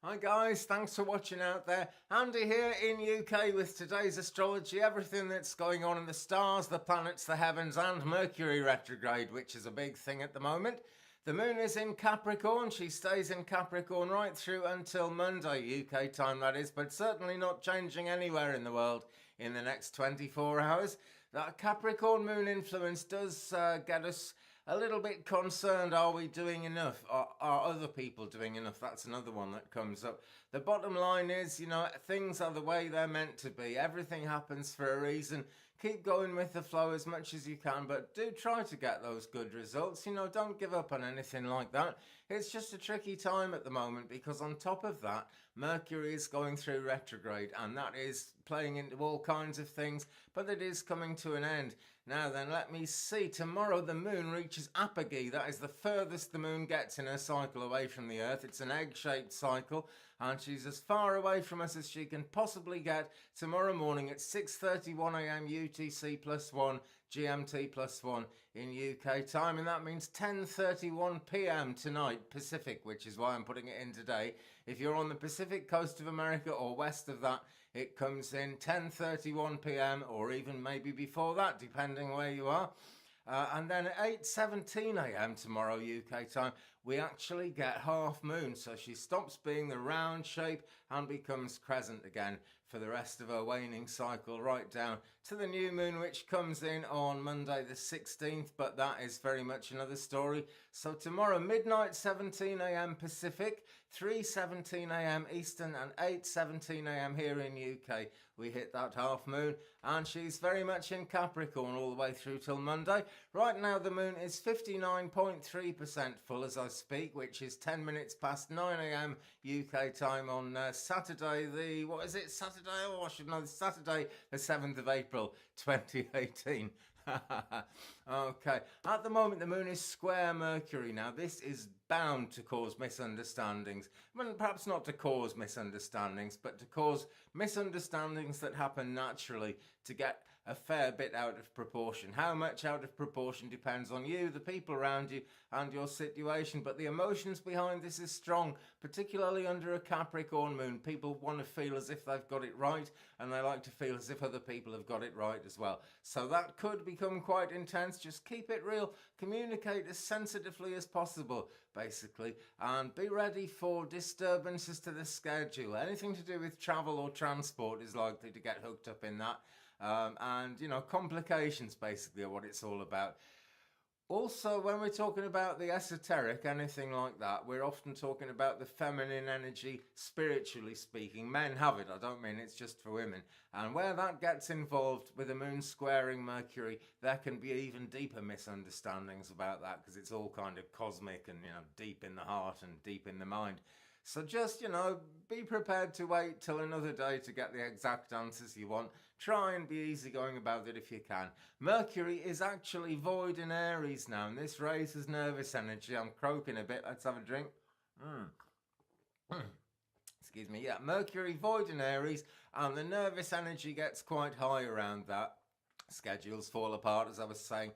Hi guys, thanks for watching out there. Andy here in UK with today's astrology, everything that's going on in the stars, the planets, the heavens, and Mercury retrograde, which is a big thing at the moment. The moon is in Capricorn. She stays in Capricorn right through until Monday, UK time that is, but certainly not changing anywhere in the world in the next 24 hours. That Capricorn moon influence does get us a little bit concerned. Are we doing enough? Are other people doing enough? That's another one that comes up. The bottom line is, things are the way they're meant to be. Everything happens for a reason. Keep going with the flow as much as you can, but do try to get those good results. Don't give up on anything like that. It's just a tricky time at the moment because on top of that, Mercury is going through retrograde and that is playing into all kinds of things, but it is coming to an end. Now then, let me see. Tomorrow the moon reaches apogee. That is the furthest the moon gets in her cycle away from the Earth. It's an egg-shaped cycle, and she's as far away from us as she can possibly get tomorrow morning at 6:31 a.m. UTC +1, GMT +1 in UK time, and that means 10:31 p.m. tonight Pacific, which is why I'm putting it in today. If you're on the Pacific coast of America or west of that, it comes in 10:31 p.m. or even maybe before that, depending where you are. And then at 8:17 a.m. tomorrow UK time, we actually get half moon. So she stops being the round shape and becomes crescent again for the rest of her waning cycle, right down to the new moon, which comes in on Monday the 16th. But that is very much another story. So tomorrow, midnight 17 a.m. Pacific, 3:17 a.m. Eastern, and 8:17 a.m. here in UK, we hit that half moon, and she's very much in Capricorn all the way through till Monday. Right now the moon is 59.3% full as I speak, which is 10 minutes past 9 a.m. UK time on Saturday Saturday the 7th of April 2018. Okay, at the moment the moon is square Mercury. Now this is bound to cause misunderstandings. Well, perhaps not to cause misunderstandings, but to cause misunderstandings that happen naturally, to get a fair bit out of proportion. How much out of proportion depends on you, the people around you, and your situation, but the emotions behind this is strong, particularly under a Capricorn moon. People want to feel as if they've got it right, and they like to feel as if other people have got it right as well. So that could become quite intense. Just keep it real, communicate as sensitively as possible, basically, and be ready for disturbances to the schedule. Anything to do with travel or transport is likely to get hooked up in that. And complications basically are what it's all about. Also, when we're talking about the esoteric, anything like that, we're often talking about the feminine energy, spiritually speaking. Men have it, I don't mean it's just for women. And where that gets involved with the moon squaring Mercury, there can be even deeper misunderstandings about that because it's all kind of cosmic and, deep in the heart and deep in the mind. So just, be prepared to wait till another day to get the exact answers you want. Try and be easygoing about it if you can. Mercury is actually void in Aries now, and this raises nervous energy. I'm croaking a bit. Let's have a drink. Excuse me. Yeah, Mercury void in Aries, and the nervous energy gets quite high around that. Schedules fall apart, as I was saying.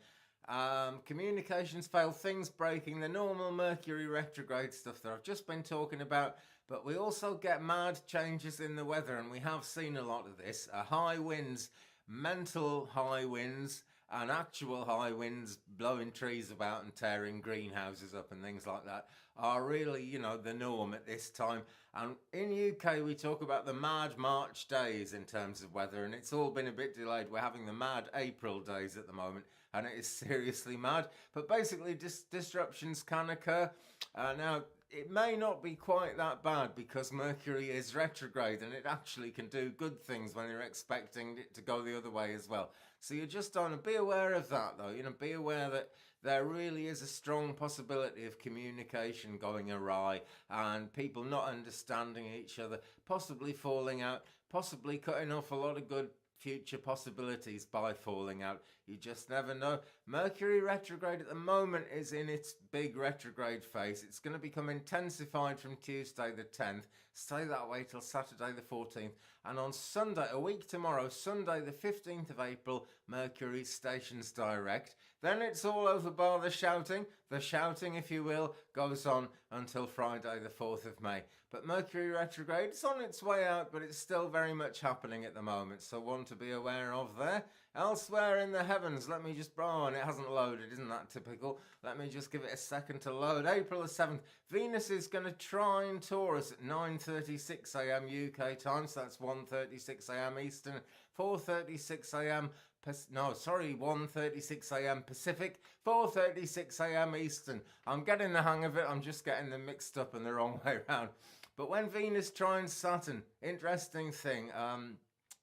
Communications fail, things breaking, the normal Mercury retrograde stuff that I've just been talking about. But we also get mad changes in the weather, and we have seen a lot of this. High winds, mental high winds, and actual high winds blowing trees about and tearing greenhouses up and things like that are really, the norm at this time. And in UK, we talk about the mad March days in terms of weather, and it's all been a bit delayed. We're having the mad April days at the moment, and it is seriously mad. But basically, disruptions can occur. Now, it may not be quite that bad because Mercury is retrograde, and it actually can do good things when you're expecting it to go the other way as well. So you just don't be aware of that, though. Be aware that there really is a strong possibility of communication going awry and people not understanding each other, possibly falling out, possibly cutting off a lot of good future possibilities by falling out. You just never know. Mercury retrograde at the moment is in its big retrograde phase. It's going to become intensified from Tuesday the 10th. Stay that way till Saturday the 14th. And on Sunday, a week tomorrow, Sunday the 15th of April, Mercury stations direct. Then it's all over bar the shouting. The shouting, if you will, goes on until Friday the 4th of May. But Mercury retrograde is on its way out, but it's still very much happening at the moment. So one to be aware of there. Elsewhere in the heavens, let me just, oh, and it hasn't loaded, isn't that typical? Let me just give it a second to load. April the 7th, Venus is going to trine Taurus at 9:36 a.m. UK time, so that's 1:36 a.m. Eastern, 4:36 a.m. 1:36 a.m. Pacific, 4:36 a.m. Eastern. I'm getting the hang of it, I'm just getting them mixed up and the wrong way around. But when Venus trines Saturn, interesting thing,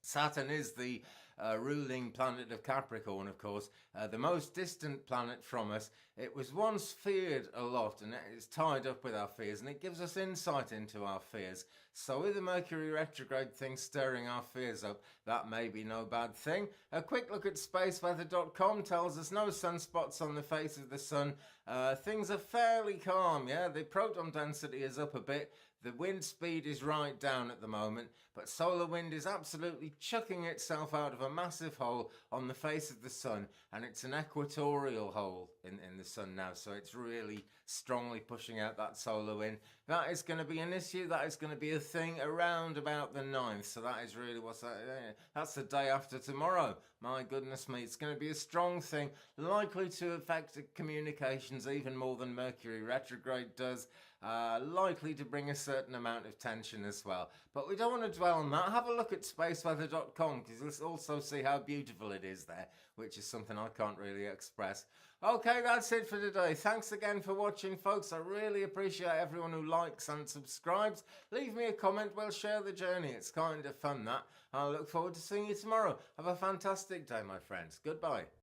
Saturn is the ruling planet of Capricorn, of course, the most distant planet from us. It was once feared a lot, and it's tied up with our fears, and it gives us insight into our fears. So with the Mercury retrograde thing stirring our fears up, that may be no bad thing. A quick look at spaceweather.com tells us no sunspots on the face of the sun. Things are fairly calm, yeah? The proton density is up a bit. The wind speed is right down at the moment, but solar wind is absolutely chucking itself out of a massive hole on the face of the sun, and it's an equatorial hole in the sun now, so it's really strongly pushing out that solar wind. That is going to be an issue, that is going to be a thing around about the 9th, so that is really what's that, that's the day after tomorrow. My goodness me, it's going to be a strong thing, likely to affect communications even more than Mercury retrograde does. Likely to bring a certain amount of tension as well. But we don't want to dwell on that. Have a look at spaceweather.com because you'll also see how beautiful it is there, which is something I can't really express. Okay, that's it for today. Thanks again for watching, folks. I really appreciate everyone who likes and subscribes. Leave me a comment. We'll share the journey. It's kind of fun, that. I look forward to seeing you tomorrow. Have a fantastic day, my friends. Goodbye.